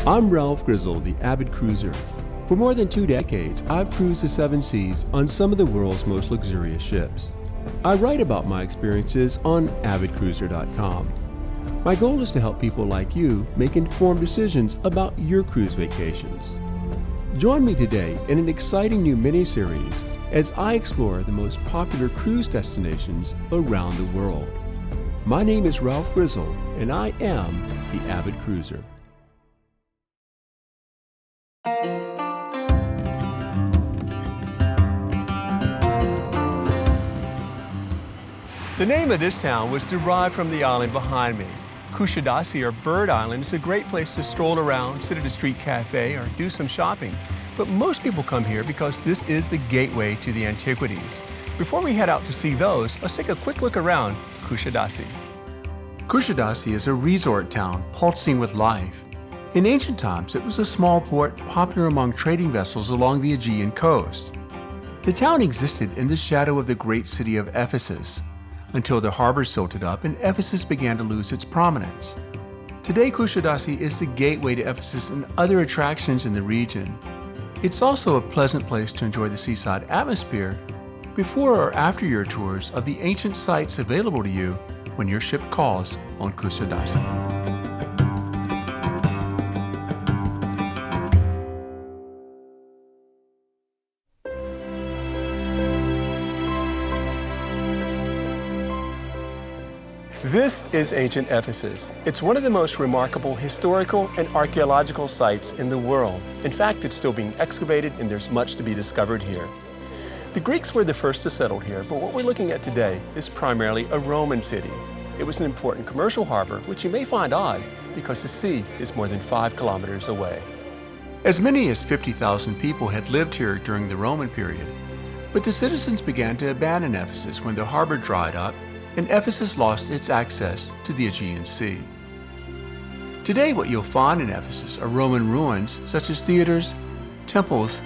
I'm Ralph Grizzle, the avid cruiser. For more than 2 decades, I've cruised the 7 seas on some of the world's most luxurious ships. I write about my experiences on avidcruiser.com. My goal is to help people like you make informed decisions about your cruise vacations. Join me today in an exciting new mini-series as I explore the most popular cruise destinations around the world. My name is Ralph Grizzle, and I am the Avid Cruiser. The name of this town was derived from the island behind me. Kusadasi, or Bird Island, is a great place to stroll around, sit at a street cafe, or do some shopping. But most people come here because this is the gateway to the antiquities. Before we head out to see those, let's take a quick look around Kusadasi. Kusadasi is a resort town pulsing with life. In ancient times, it was a small port popular among trading vessels along the Aegean coast. The town existed in the shadow of the great city of Ephesus, until the harbor silted up and Ephesus began to lose its prominence. Today, Kusadasi is the gateway to Ephesus and other attractions in the region. It's also a pleasant place to enjoy the seaside atmosphere before or after your tours of the ancient sites available to you when your ship calls on Kusadasi. This is ancient Ephesus. It's one of the most remarkable historical and archaeological sites in the world. In fact, it's still being excavated and there's much to be discovered here. The Greeks were the first to settle here, but what we're looking at today is primarily a Roman city. It was an important commercial harbor, which you may find odd because the sea is more than 5 kilometers away. As many as 50,000 people had lived here during the Roman period, but the citizens began to abandon Ephesus when the harbor dried up and Ephesus lost its access to the Aegean Sea. Today, what you'll find in Ephesus are Roman ruins such as theaters, temples,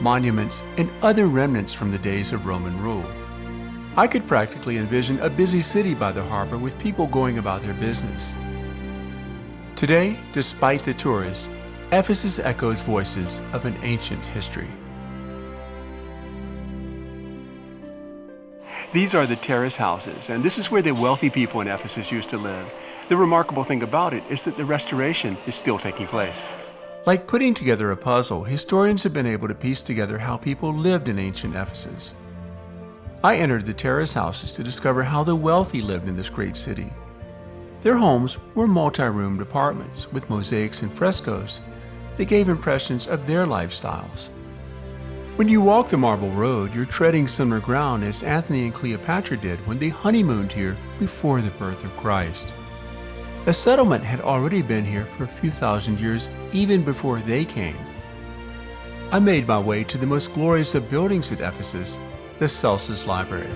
monuments, and other remnants from the days of Roman rule. I could practically envision a busy city by the harbor with people going about their business. Today, despite the tourists, Ephesus echoes voices of an ancient history. These are the terrace houses, and this is where the wealthy people in Ephesus used to live. The remarkable thing about it is that the restoration is still taking place. Like putting together a puzzle, historians have been able to piece together how people lived in ancient Ephesus. I entered the terrace houses to discover how the wealthy lived in this great city. Their homes were multi-roomed apartments with mosaics and frescoes that gave impressions of their lifestyles. When you walk the marble road, you're treading similar ground as Anthony and Cleopatra did when they honeymooned here before the birth of Christ. A settlement had already been here for a few thousand years even before they came. I made my way to the most glorious of buildings at Ephesus, the Celsus Library.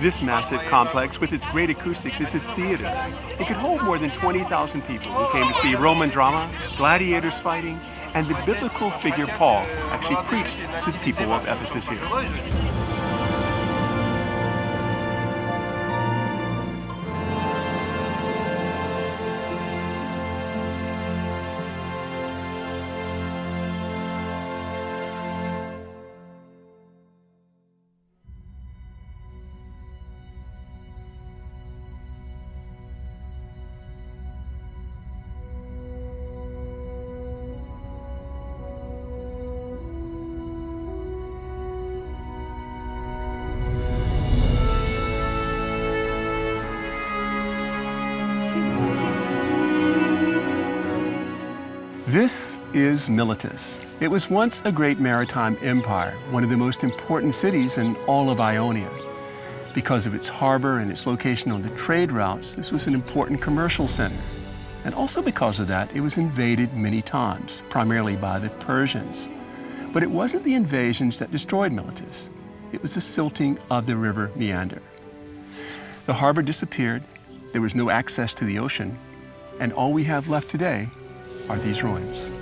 This massive complex with its great acoustics is a theater. It could hold more than 20,000 people who came to see Roman drama, gladiators fighting, and the biblical figure Paul actually preached to the people of Ephesus here. This is Miletus. It was once a great maritime empire, one of the most important cities in all of Ionia. Because of its harbor and its location on the trade routes, this was an important commercial center. And also because of that, it was invaded many times, primarily by the Persians. But it wasn't the invasions that destroyed Miletus. It was the silting of the river Meander. The harbor disappeared, there was no access to the ocean, and all we have left today are these ruins.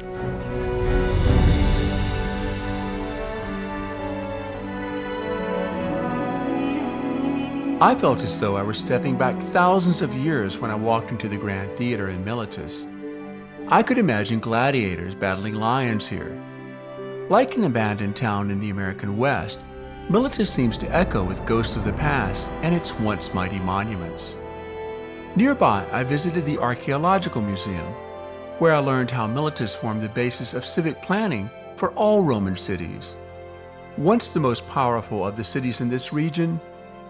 I felt as though I were stepping back thousands of years when I walked into the Grand Theater in Miletus. I could imagine gladiators battling lions here. Like an abandoned town in the American West, Miletus seems to echo with ghosts of the past and its once mighty monuments. Nearby, I visited the Archaeological Museum, where I learned how Miletus formed the basis of civic planning for all Roman cities. Once the most powerful of the cities in this region,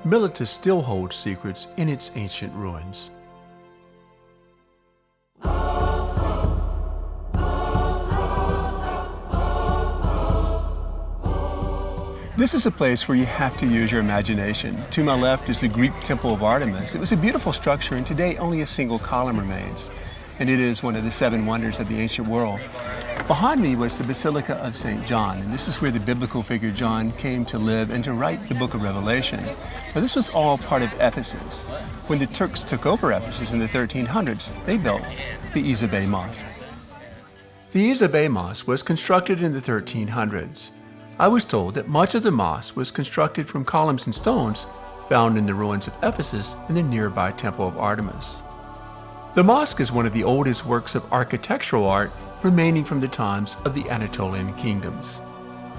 Miletus still holds secrets in its ancient ruins. This is a place where you have to use your imagination. To my left is the Greek Temple of Artemis. It was a beautiful structure, and today only a single column remains. And it is one of the 7 wonders of the ancient world. Behind me was the Basilica of St. John, and this is where the biblical figure John came to live and to write the book of Revelation. Now, this was all part of Ephesus. When the Turks took over Ephesus in the 1300s, they built the Izabay Mosque. The Izabay Mosque was constructed in the 1300s. I was told that much of the mosque was constructed from columns and stones found in the ruins of Ephesus and the nearby Temple of Artemis. The mosque is one of the oldest works of architectural art remaining from the times of the Anatolian kingdoms.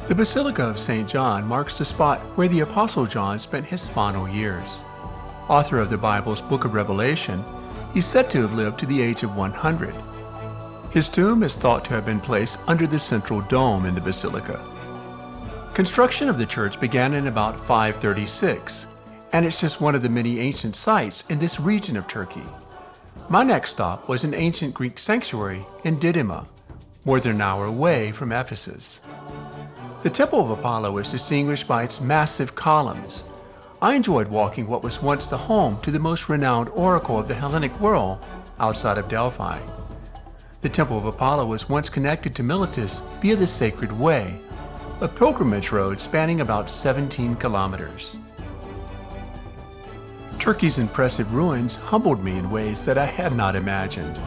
The Basilica of St. John marks the spot where the Apostle John spent his final years. Author of the Bible's Book of Revelation, he's said to have lived to the age of 100. His tomb is thought to have been placed under the central dome in the basilica. Construction of the church began in about 536, and it's just one of the many ancient sites in this region of Turkey. My next stop was an ancient Greek sanctuary in Didyma, more than an hour away from Ephesus. The Temple of Apollo is distinguished by its massive columns. I enjoyed walking what was once the home to the most renowned oracle of the Hellenic world outside of Delphi. The Temple of Apollo was once connected to Miletus via the Sacred Way, a pilgrimage road spanning about 17 kilometers. Turkey's impressive ruins humbled me in ways that I had not imagined.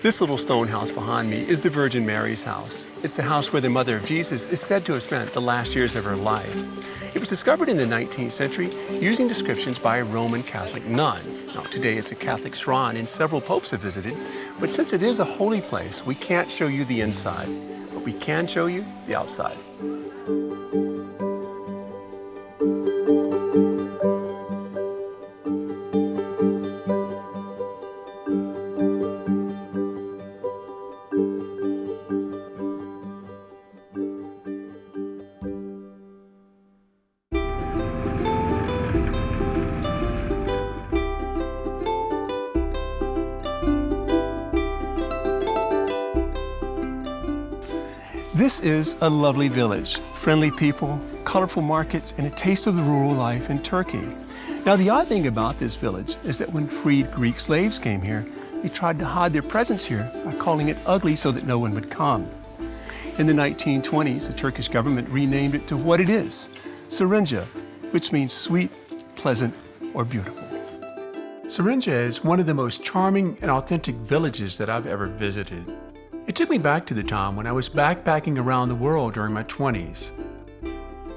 This little stone house behind me is the Virgin Mary's house. It's the house where the mother of Jesus is said to have spent the last years of her life. It was discovered in the 19th century using descriptions by a Roman Catholic nun. Now, today it's a Catholic shrine and several popes have visited, but since it is a holy place, we can't show you the inside, but we can show you the outside. This is a lovely village, friendly people, colorful markets, and a taste of the rural life in Turkey. Now, the odd thing about this village is that when freed Greek slaves came here, they tried to hide their presence here by calling it ugly so that no one would come. In the 1920s, the Turkish government renamed it to what it is, Sirince, which means sweet, pleasant, or beautiful. Sirince is one of the most charming and authentic villages that I've ever visited. It took me back to the time when I was backpacking around the world during my 20s.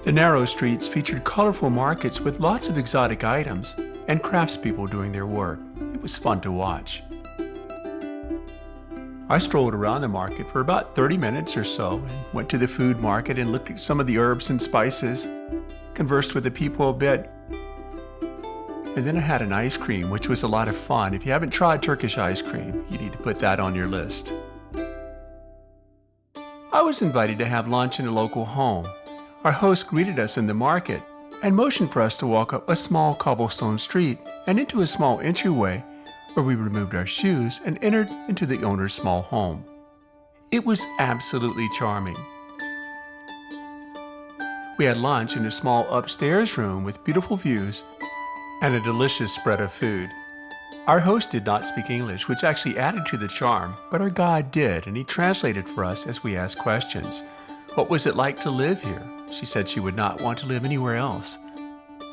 The narrow streets featured colorful markets with lots of exotic items and craftspeople doing their work. It was fun to watch. I strolled around the market for about 30 minutes or so and went to the food market and looked at some of the herbs and spices, conversed with the people a bit, and then I had an ice cream, which was a lot of fun. If you haven't tried Turkish ice cream, you need to put that on your list. I was invited to have lunch in a local home. Our host greeted us in the market and motioned for us to walk up a small cobblestone street and into a small entryway where we removed our shoes and entered into the owner's small home. It was absolutely charming. We had lunch in a small upstairs room with beautiful views and a delicious spread of food. Our host did not speak English, which actually added to the charm, but our guide did, and he translated for us as we asked questions. What was it like to live here? She said she would not want to live anywhere else.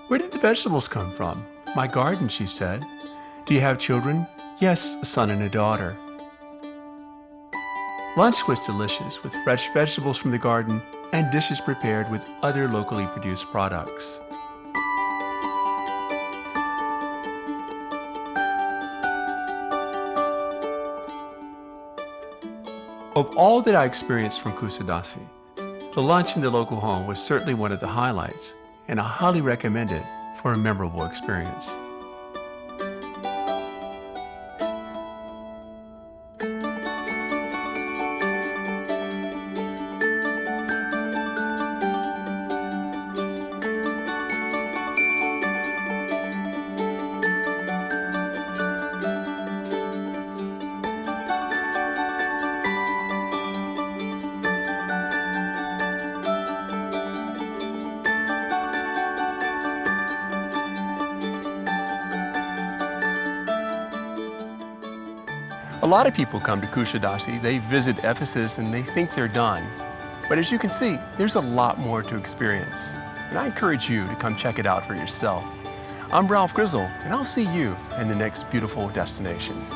Where did the vegetables come from? My garden, she said. Do you have children? Yes, a son and a daughter. Lunch was delicious, with fresh vegetables from the garden and dishes prepared with other locally produced products. Of all that I experienced from Kusadasi, the lunch in the local home was certainly one of the highlights, and I highly recommend it for a memorable experience. A lot of people come to Kusadasi, they visit Ephesus and they think they're done. But as you can see, there's a lot more to experience. And I encourage you to come check it out for yourself. I'm Ralph Grizzle, and I'll see you in the next beautiful destination.